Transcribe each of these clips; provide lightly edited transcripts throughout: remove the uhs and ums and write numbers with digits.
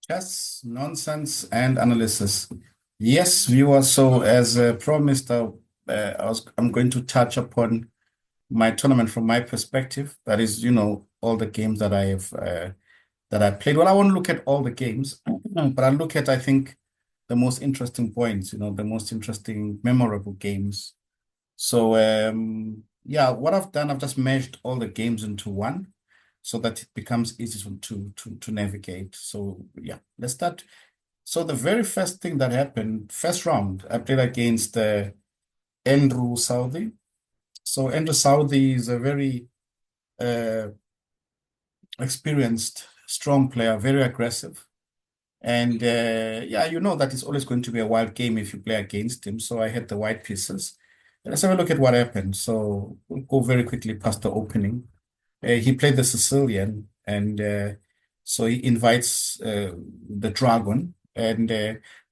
Chess, nonsense, and analysis. Yes, viewers. So, as promised, I'm going to touch upon my tournament from my perspective. That is, all the games that I have that I played. Well, I won't look at all the games, but I'll look at, I think, the most interesting points. The most interesting, memorable games. So, yeah, what I've done, I've just merged all the games into one so that it becomes easy to navigate. So, yeah, let's start. So, the very first thing that happened, first round, I played against Andrew Southey. So, Andrew Southey is a very uh, experienced, strong player, very aggressive. And yeah, you know that it's always going to be a wild game if you play against him. So I had the white pieces. Let's have a look at what happened. So we'll go very quickly past the opening. He played the Sicilian, and so he invites the Dragon. And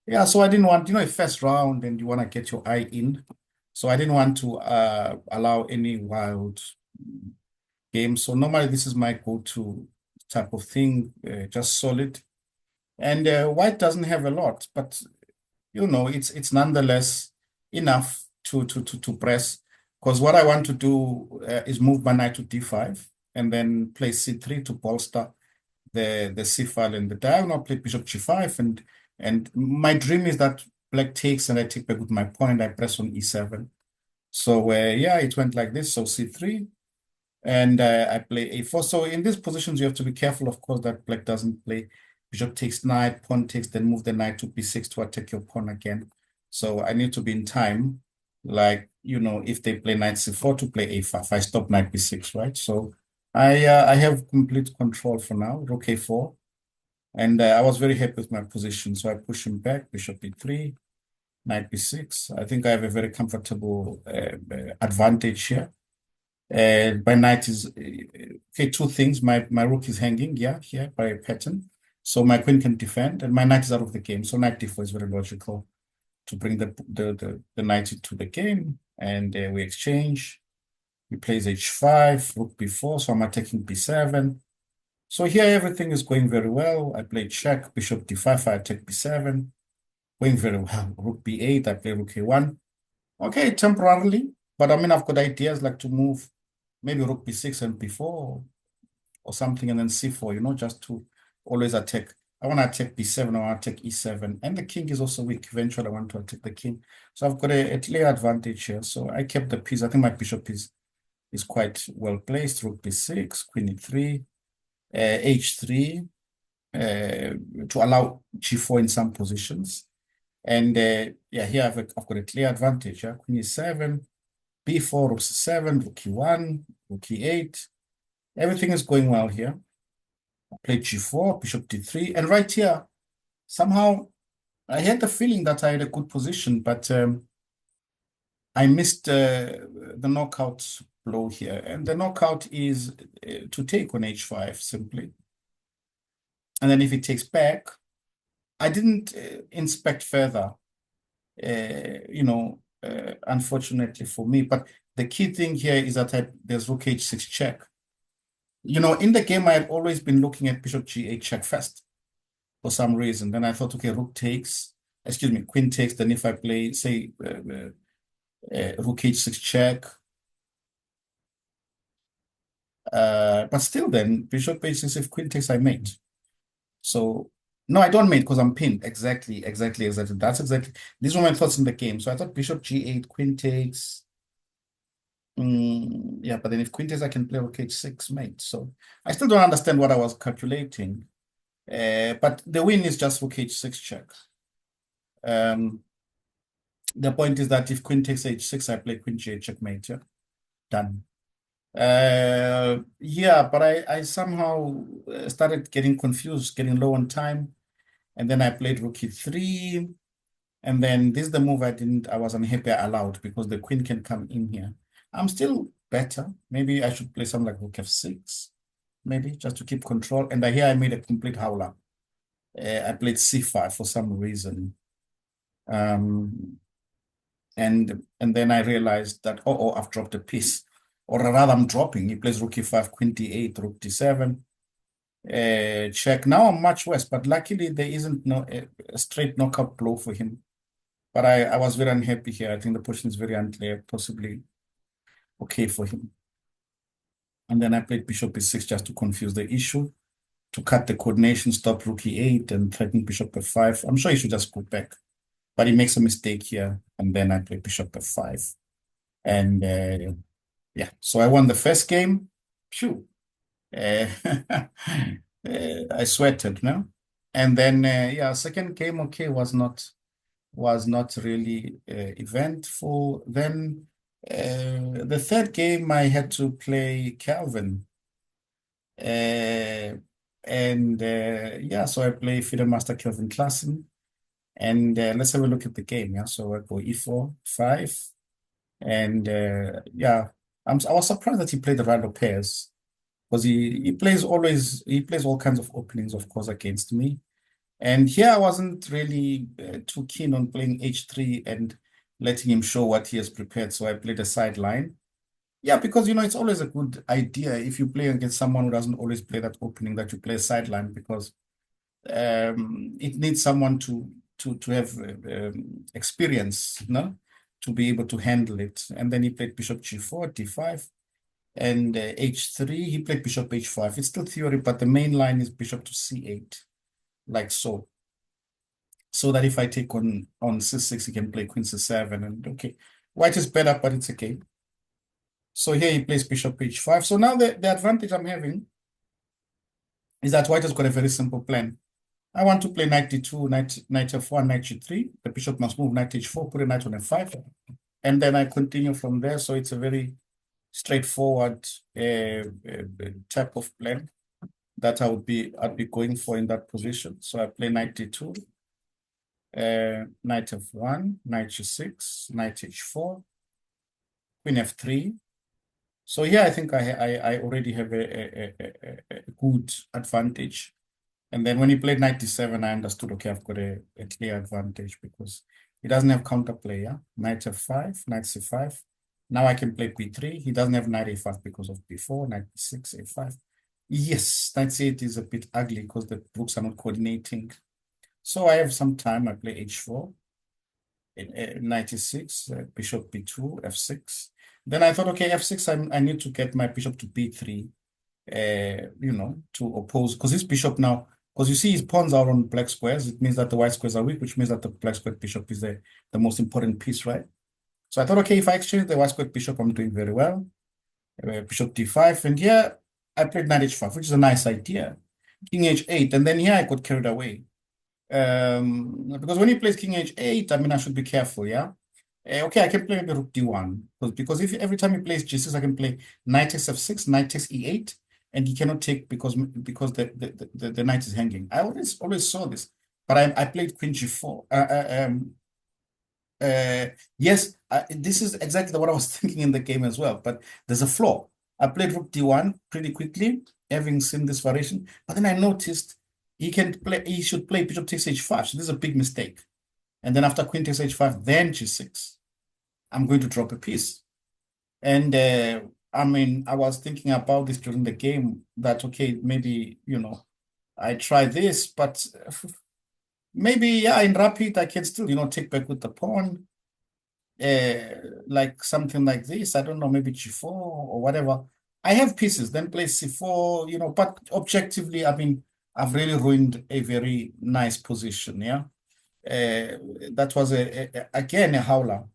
yeah, so I didn't want, a first round, and you want to get your eye in. So I didn't want to allow any wild games. So normally this is my go-to type of thing, just solid. And white doesn't have a lot, but it's nonetheless enough to press. Because what I want to do is move my knight to d5 and then play c3 to bolster the c file and the diagonal, play bishop g5, and my dream is that black takes and I take back with my pawn and I press on e7. So yeah, it went like this. So c3 and I play a4. So in these positions, you have to be careful, of course, that black doesn't play bishop takes knight, pawn takes, then move the knight to b6 to attack your pawn again. So I need to be in time, like, if they play knight c4 to play a5, I stop knight b6, right? So I have complete control for now, rook a4. And I was very happy with my position. So I push him back, bishop b3, knight b6. I think I have a very comfortable advantage here. My knight is okay. Two things. My rook is hanging, yeah, here by a pattern, so my queen can defend, and my knight is out of the game. So knight d4 is very logical to bring the knight into the game, and we exchange. He plays h5, rook b4, so I'm attacking b7. So here everything is going very well. I play check, bishop d5, I attack b7, going very well. Rook b8, I play rook a1. Okay, temporarily, but I mean I've got ideas like to move maybe rook b6 and b4 or something, and then c4, just to always attack. I want to attack b7, I want to attack e7, and the king is also weak. Eventually, I want to attack the king. So I've got a clear advantage here. So I kept the piece. I think my bishop is quite well placed. Rook b6, queen e3, h3, to allow g4 in some positions. And yeah, here I've got a clear advantage. Yeah? Queen e7, b4, rook c7, rook e1, rook e8. Everything is going well here. I played g4, bishop d3, and right here, somehow I had the feeling that I had a good position, but I missed the knockout blow here. And the knockout is to take on h5 simply. And then if it takes back, I didn't inspect further, unfortunately for me. But the key thing here is that there's rook h6 check. In the game, I had always been looking at bishop g8 check first for some reason. Then I thought, okay, rook takes, excuse me, queen takes. Then if I play, say, rook h6 check, but still then, bishop h6, if queen takes, I mate. So, no, I don't mate because I'm pinned. Exactly. That's exactly, these were my thoughts in the game. So I thought bishop g8, queen takes. Yeah, but then if queen takes, I can play rook h6 mate. So I still don't understand what I was calculating. But the win is just rook h6 check. The point is that if queen takes h6, I play queen g8 checkmate. Yeah, done. Yeah, but I somehow started getting confused, getting low on time, and then I played rook e3, and then this is the move I was unhappy I allowed because the queen can come in here. I'm still better. Maybe I should play something like rook f6, maybe just to keep control. And here I made a complete howler. I played c5 for some reason. Um, and then I realized that, I've dropped a piece. Or rather, I'm dropping. He plays rook e5, queen d8, rook d7. check. Now I'm much worse, but luckily there isn't a straight knockout blow for him. But I was very unhappy here. I think the position is very unclear, possibly okay for him. And then I played bishop b6 just to confuse the issue, to cut the coordination, stop rook e8, and threaten bishop f5. I'm sure he should just go back, but he makes a mistake here. And then I play bishop f5. And yeah, so I won the first game. Phew. Uh, I sweated, no? And then yeah, second game, okay, was not really eventful. Then the third game, I had to play Calvin. And yeah, so I play FIDE Master Kelvin Klassen. And let's have a look at the game. Yeah, so I go e4, 5. And yeah, I was surprised that he played the Rando pairs because he plays all kinds of openings, of course, against me. And here I wasn't really too keen on playing h3 and letting him show what he has prepared. So I played a sideline. Yeah, because it's always a good idea if you play against someone who doesn't always play that opening that you play a sideline because it needs someone to have experience, no, to be able to handle it. And then he played bishop g4, d5, and h3. He played bishop h5. It's still theory, but the main line is bishop to c8, like so. So that if I take on c6, he can play queen c7, and okay, white is better, but it's okay. So here he plays bishop h5. So now the advantage I'm having is that white has got a very simple plan. I want to play knight d2, knight f1, knight g3. The bishop must move knight h4, put a knight on f5. And then I continue from there. So it's a very straightforward type of plan that I'd be going for in that position. So I play knight d2, knight f1, knight g6, knight h4, queen f3. So here I think I already have a good advantage. And then when he played knight d7, I understood, okay, I've got a clear advantage because he doesn't have counterplay, yeah? Knight f5, knight c5. Now I can play b3. He doesn't have knight a5 because of b4, knight b6, a5. Yes, knight c8 is a bit ugly because the rooks are not coordinating. So I have some time. I play h4, knight e6, bishop b2, f6. Then I thought, okay, f6, I need to get my bishop to b3, to oppose, because this bishop now, because you see his pawns are on black squares, it means that the white squares are weak, which means that the black square bishop is the most important piece, right? So I thought, okay, if I exchange the white square bishop, I'm doing very well. Bishop d5, and here I played knight h5, which is a nice idea. King h8, and then here I got carried away. Because when he plays king h8, I mean, I should be careful, yeah? Okay, I can play maybe rook d1, because if every time he plays g6, I can play knight takes f6, knight takes e8, and he cannot take because the knight is hanging. I always saw this, but I played queen g4. Yes, this is exactly what I was thinking in the game as well, but there's a flaw. I played rook d1 pretty quickly, having seen this variation, but then I noticed he should play bishop takes h5, so this is a big mistake. And then after queen takes h5, then g6, I'm going to drop a piece. And I mean, I was thinking about this during the game that, okay, maybe, I try this, but maybe, yeah, in rapid, I can still, take back with the pawn, like something like this. I don't know, maybe g4 or whatever. I have pieces, then play c4, but objectively, I mean, I've really ruined a very nice position, yeah? That was, again, a howler.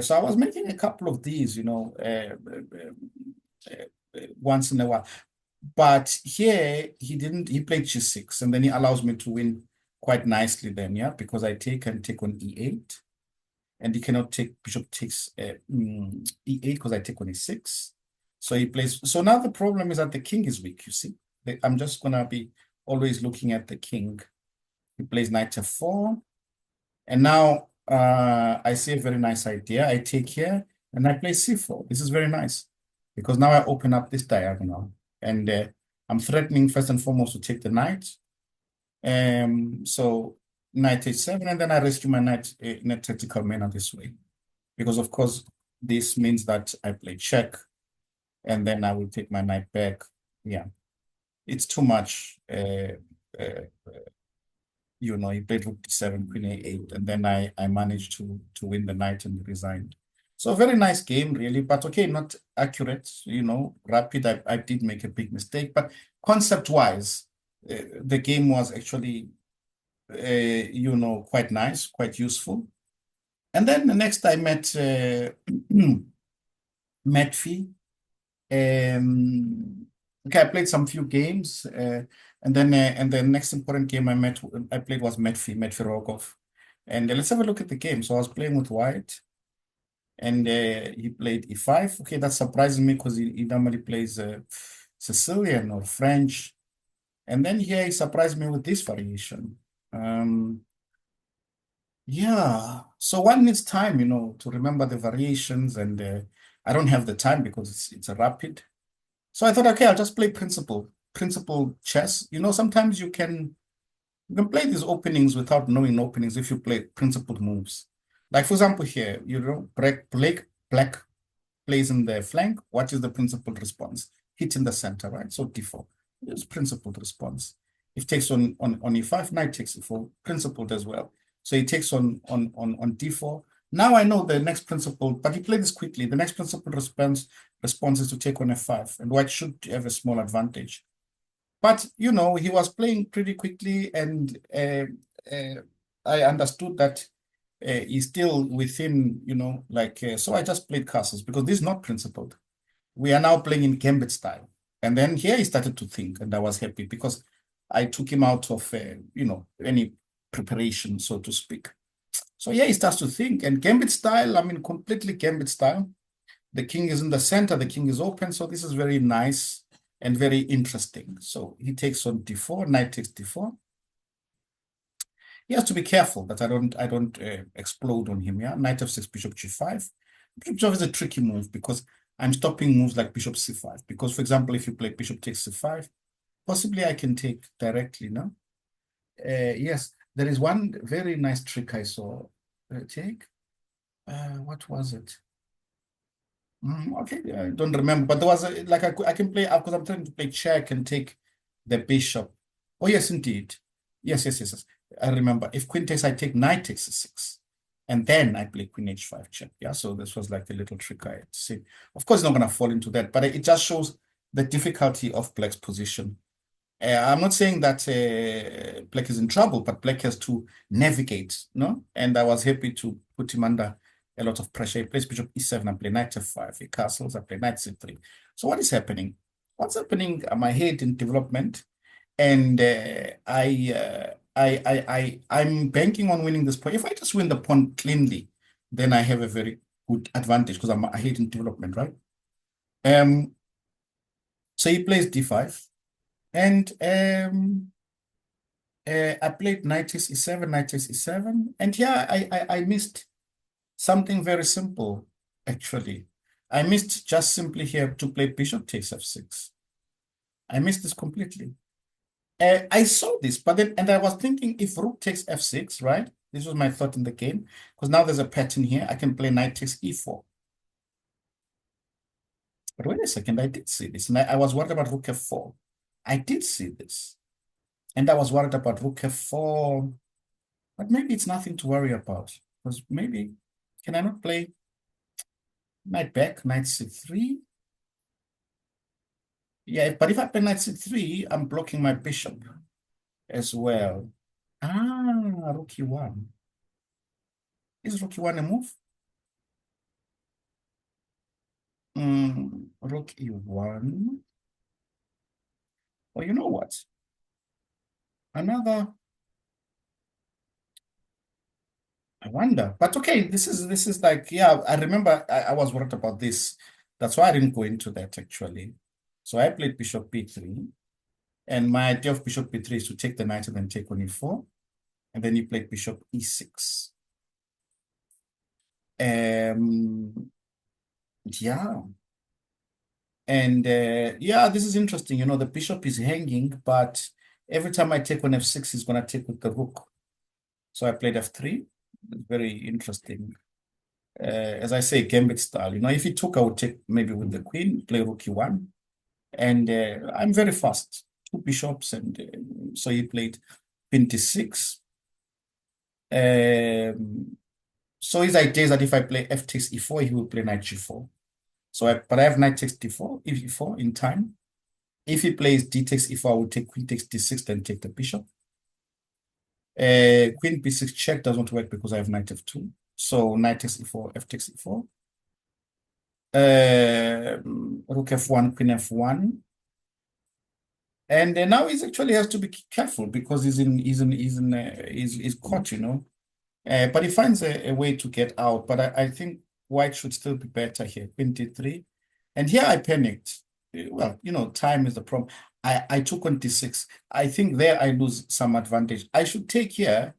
So I was making a couple of these, once in a while. But here he played g6, and then he allows me to win quite nicely then, yeah, because I take on e8, and he cannot take bishop takes e8 because I take on e6. So he plays. So now the problem is that the king is weak, you see. I'm just gonna be always looking at the king. He plays knight f4. And now I see a very nice idea. I take here and I play c4. This is very nice because now I open up this diagonal and I'm threatening first and foremost to take the knight. So knight h7, and then I rescue my knight in a tactical manner this way. Because of course, this means that I play check and then I will take my knight back. Yeah. it's too much. Uh, he played rook d7, queen a8, and then I managed to win the knight and resigned. So very nice game, really, but okay, not accurate, rapid. I did make a big mistake, but concept-wise, the game was actually, quite nice, quite useful. And then the next I met Metfi. Okay, I played some few games, and the next important game I played was Metfi Rogov. And let's have a look at the game. So I was playing with white, and he played e5. Okay, that surprises me because he normally plays Sicilian or French. And then here he surprised me with this variation. Yeah, so one needs time, to remember the variations, and I don't have the time because it's a rapid. So I thought, okay, I'll just play principal chess. Sometimes you can play these openings without knowing openings if you play principled moves. Like for example here, black plays in the flank. What is the principled response? Hit in the center, right? So d4 is principled response. If takes on e5, knight takes e4, principled as well. So he takes on d4. Now I know the next principle, but he played this quickly. The next principled response is to take on f5, and white should have a small advantage. But he was playing pretty quickly, and I understood that he's still within, so I just played castles because this is not principled. We are now playing in gambit style. And then here he started to think, and I was happy because I took him out of, any preparation, so to speak. So yeah, he starts to think, and gambit style, I mean, completely gambit style. The king is in the center, the king is open, so this is very nice and very interesting. So he takes on d4, knight takes d4. He has to be careful that I don't explode on him. Yeah, knight f6, bishop g5. Bishop g5 is a tricky move because I'm stopping moves like bishop c5. Because, for example, if you play bishop takes c5, possibly I can take directly. No, yes, there is one very nice trick I saw. Take. What was it? Okay, I don't remember, but there was like I can play because I'm trying to play check and take the bishop. Oh yes, indeed. Yes. I remember. If queen takes, I take knight takes c6, and then I play queen h5 check. Yeah, so this was like a little trick I had to see. Of course, it's not going to fall into that, but it just shows the difficulty of black's position. I'm not saying that black is in trouble, but black has to navigate, no? And I was happy to put him under a lot of pressure. He plays bishop e7, I play knight f5, he castles, I play knight c3. So what is happening? What's happening? I'm ahead in development, and I'm banking on winning this point. If I just win the pawn cleanly, then I have a very good advantage because I'm ahead in development, right? So he plays d5. And I played knight takes e7, knight takes e7. And here I missed something very simple, actually. I missed just simply here to play bishop takes f6. I missed this completely. I saw this, but then, and I was thinking if rook takes f6, right? This was my thought in the game, because now there's a pattern here. I can play knight takes e4. But wait a second, I did see this, and I was worried about rook f4. I did see this. And I was worried about rook f4, but maybe it's nothing to worry about. Because maybe, can I not play knight back, knight c3? Yeah, but if I play knight c3, I'm blocking my bishop as well. Ah, rook e1. Is rook e1 a move? Rook e1. Well, you know what? Another, I wonder. But okay, this is like, yeah, I remember I was worried about this. That's why I didn't go into that actually. So I played bishop b3. And my idea of bishop b3 is to take the knight and then take on e4. And then you play bishop e6. Yeah. And yeah, this is interesting. The bishop is hanging, but every time I take on f6, he's going to take with the rook. So I played f3. It's very interesting. As I say, gambit style. If he took, I would take maybe with the queen, play rook e1. And I'm very fast. two bishops, and so he played queen d6. So his idea is that if I play f takes e4, he will play knight g4. But I have knight takes d4, e4 in time. If he plays d takes e4, I will take queen takes d6, then take the bishop. Queen b6 check doesn't work because I have knight f2. So knight takes e4, f takes e4. Rook f1, queen f1. And now he actually has to be careful because he's caught, you know. But he finds a way to get out. But I think white should still be better here. Queen d3. And here I panicked. Well, you know, time is the problem. I took on d6. I think there I lose some advantage. I should take here,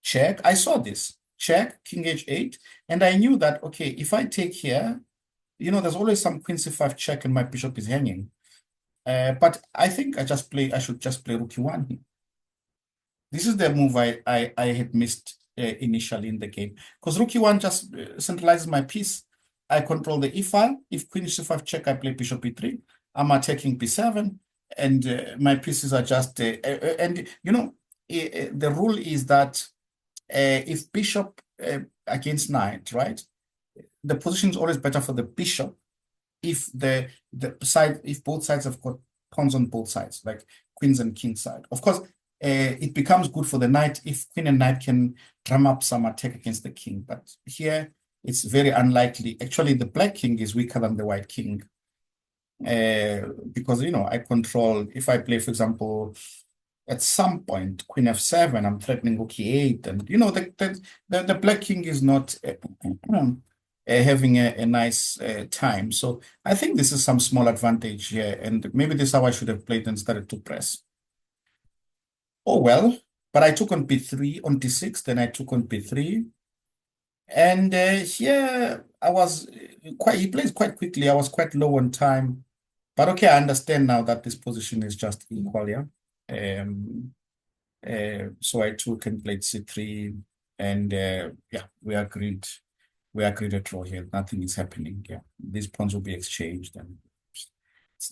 check. I saw this. Check, king h8. And I knew that, okay, if I take here, you know, there's always some queen c5 check and my bishop is hanging. But I think I should just play rook e1. This is the move I had missed initially in the game. Because rook e1 just centralizes my piece. I control the e file. If queen c5 check, I play bishop e3. I'm attacking b7. And my pieces are just... and, you know, the rule is that if bishop against knight, right? The position is always better for the bishop if if both sides have got pawns on both sides, like queens and king side. Of course, it becomes good for the knight if queen and knight can drum up some attack against the king. But here, it's very unlikely. Actually, the black king is weaker than the white king. Because, you know, I control, if I play, for example, at some point, queen f7, I'm threatening rook e8. And, you know, the black king is not having a nice time. So I think this is some small advantage here. And maybe this is how I should have played and started to press. Oh, well, but I took on b3, on d6, then I took on b3. And here I was he plays quite quickly. I was quite low on time. But okay, I understand now that this position is just equal, yeah. So I took and played c3, and yeah, we agreed a draw here. Nothing is happening. Yeah, these pawns will be exchanged, and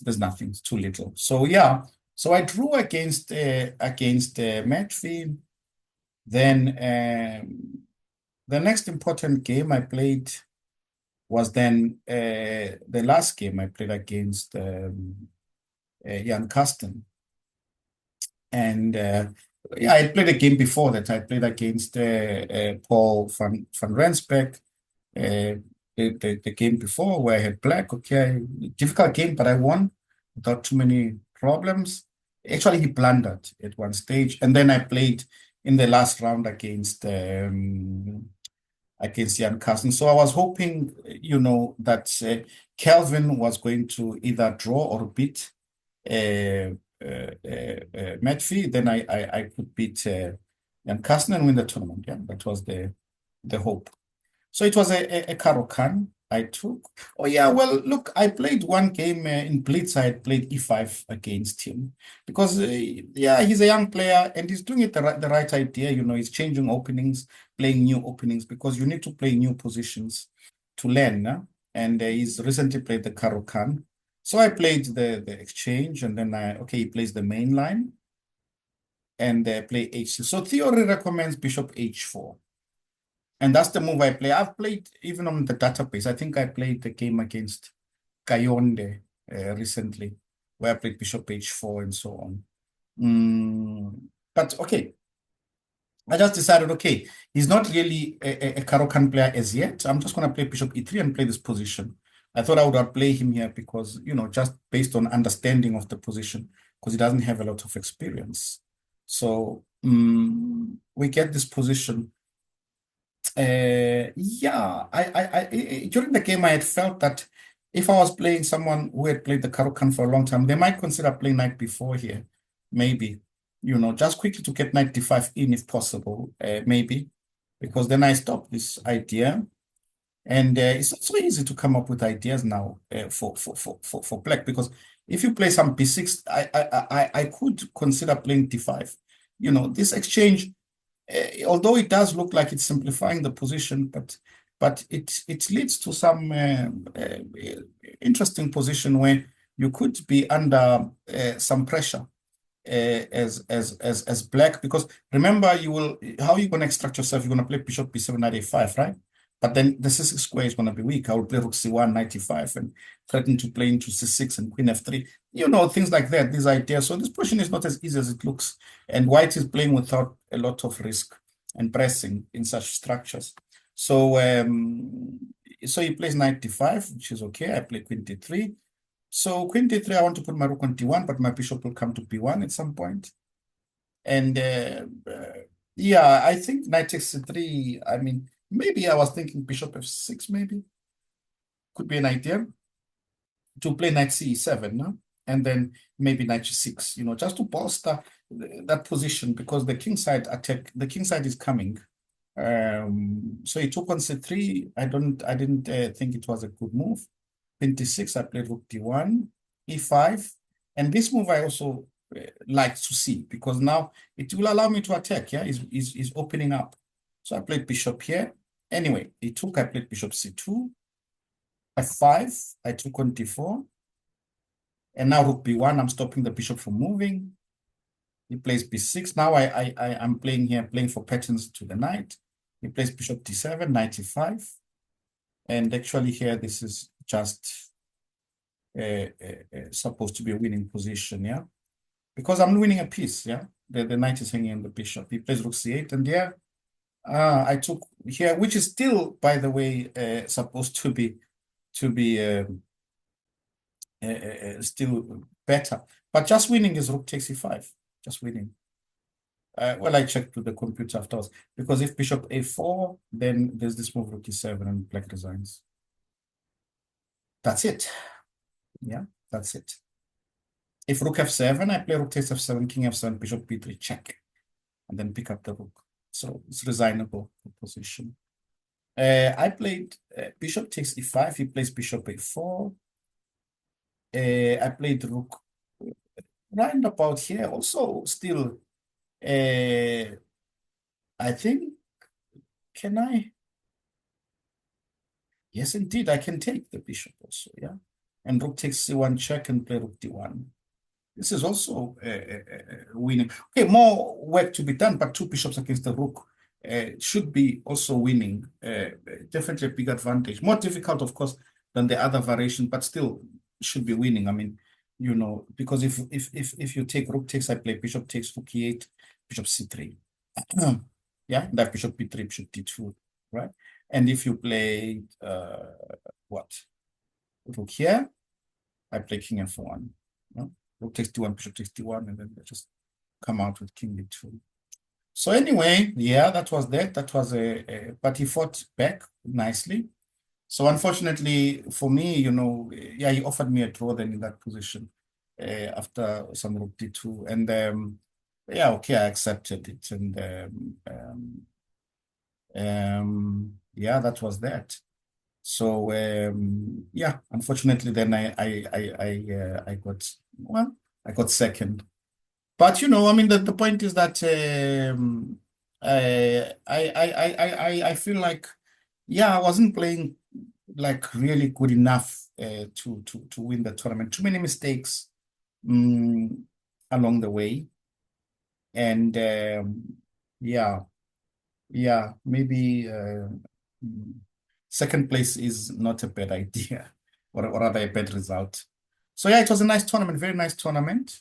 there's nothing. It's too little. So yeah, so I drew against Matfi. Then the next important game I played was then the last game I played against Jan Kasten. And yeah, I played a game before that. I played against Paul van Rensbeck. The game before where I had black. Okay, difficult game, but I won without too many problems. Actually, he blundered at one stage, and then I played in the last round against Jan Carsten. So I was hoping, you know, that Kelvin was going to either draw or beat Matfi. Then I could beat Jan Carsten and win the tournament. Yeah, that was the hope. So it was a Caro-Kann I took. Oh, yeah, well, look, I played one game in Blitz. I had played e5 against him because, yeah, he's a young player and he's doing it the right idea. You know, he's changing openings, playing new openings because you need to play new positions to learn. And he's recently played the Caro-Kann. So I played the exchange, and then he plays the main line and play h6. So theory recommends bishop h4. And that's the move I play. I've played even on the database. I think I played the game against Kayonde recently, where I played bishop h4 and so on. But okay, I just decided, okay, he's not really a Caro-Kann player as yet. I'm just going to play bishop e3 and play this position. I thought I would outplay him here because, you know, just based on understanding of the position, because he doesn't have a lot of experience. So we get this position. Yeah, I during the game I had felt that if I was playing someone who had played the Caro-Kann for a long time, they might consider playing knight b4 here, maybe, you know, just quickly to get knight d5 in if possible, maybe, because then I stop this idea, and it's not so easy to come up with ideas now for black, because if you play some b6, I could consider playing d5. You know, this exchange. Although it does look like it's simplifying the position, but it leads to some interesting position where you could be under some pressure as black, because remember, you will, how are you going to extract yourself? You're going to play bishop b7 knight a5, right? But then the c6 square is going to be weak. I will play rook c1 knight e5 and threaten to play into c6 and queen f3, things like that, these ideas. So this position is not as easy as it looks, and white is playing without a lot of risk and pressing in such structures. So so he plays knight d5, which is okay. I play queen d3. So queen d3, I want to put my rook on d1, but my bishop will come to b1 at some point. And yeah, I think knight takes c3. I mean, maybe I was thinking bishop f6, maybe. Could be an idea to play knight c7, no? And then maybe knight g6, just to bolster that position, because the king side attack, the king side is coming. So he took on c3. I didn't think it was a good move. Queen d6, I played rook d1, e5, and this move I also like to see, because now it will allow me to attack. Yeah, is opening up. So I played bishop here. Anyway, he took. I played bishop c2, f5. I took on d4, and now rook b1. I'm stopping the bishop from moving. He plays b6. Now I'm playing for patterns to the knight. He plays bishop d7, knight e5, and actually here this is just supposed to be a winning position, yeah, because I'm winning a piece, yeah. The knight is hanging on the bishop. He plays rook c8, and yeah, I took here, which is still, by the way, supposed to be still better, but just winning is rook takes e5, just winning. Well, I checked with the computer afterwards, because if bishop a4, then there's this move rook e7 and black resigns. That's it. Yeah, that's it. If rook f7, I play rook takes f7, king f7, bishop b3, check, and then pick up the rook. So it's resignable position. I played bishop takes e5. He plays bishop a4. I played rook right about here. Also, still, I think, can I? Yes, indeed, I can take the bishop also, yeah. And rook takes c1 check and play rook d1. This is also winning. Okay, more work to be done, but two bishops against the rook should be also winning. Definitely a big advantage. More difficult, of course, than the other variation, but still should be winning. I mean, because if you take rook takes, I play bishop takes, rook e8, bishop c3. Yeah, that bishop b3, bishop d2, right? And if you play what? Rook here, I play king f1. No? Rook takes d1, bishop takes d1, and then they just come out with king d2. So anyway, yeah, that was that. That was but he fought back nicely. So unfortunately for me, yeah, he offered me a draw then in that position after some rook d2, and yeah, okay, I accepted it, and yeah, that was that. So yeah, unfortunately, then I got second. But I mean, the point is that I feel like, yeah, I wasn't playing like really good enough to win the tournament. Too many mistakes along the way, and yeah. Yeah, maybe second place is not a bad idea, or rather a bad result. So yeah, it was a nice tournament, very nice tournament.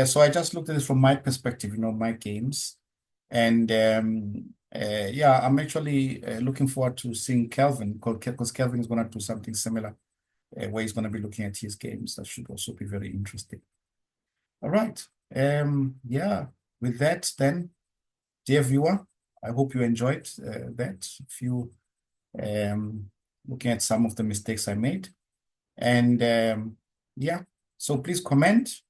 So I just looked at it from my perspective, my games. And yeah, I'm actually looking forward to seeing Kelvin, because Kelvin is going to do something similar, where he's going to be looking at his games. That should also be very interesting. All right. Yeah, with that, then, dear viewer, I hope you enjoyed that. If you looking at some of the mistakes I made, and yeah, so please comment,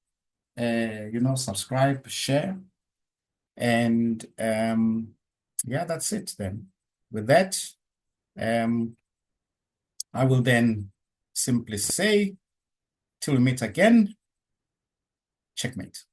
subscribe, share, and yeah, that's it then. With that, I will then simply say, till we meet again, checkmate.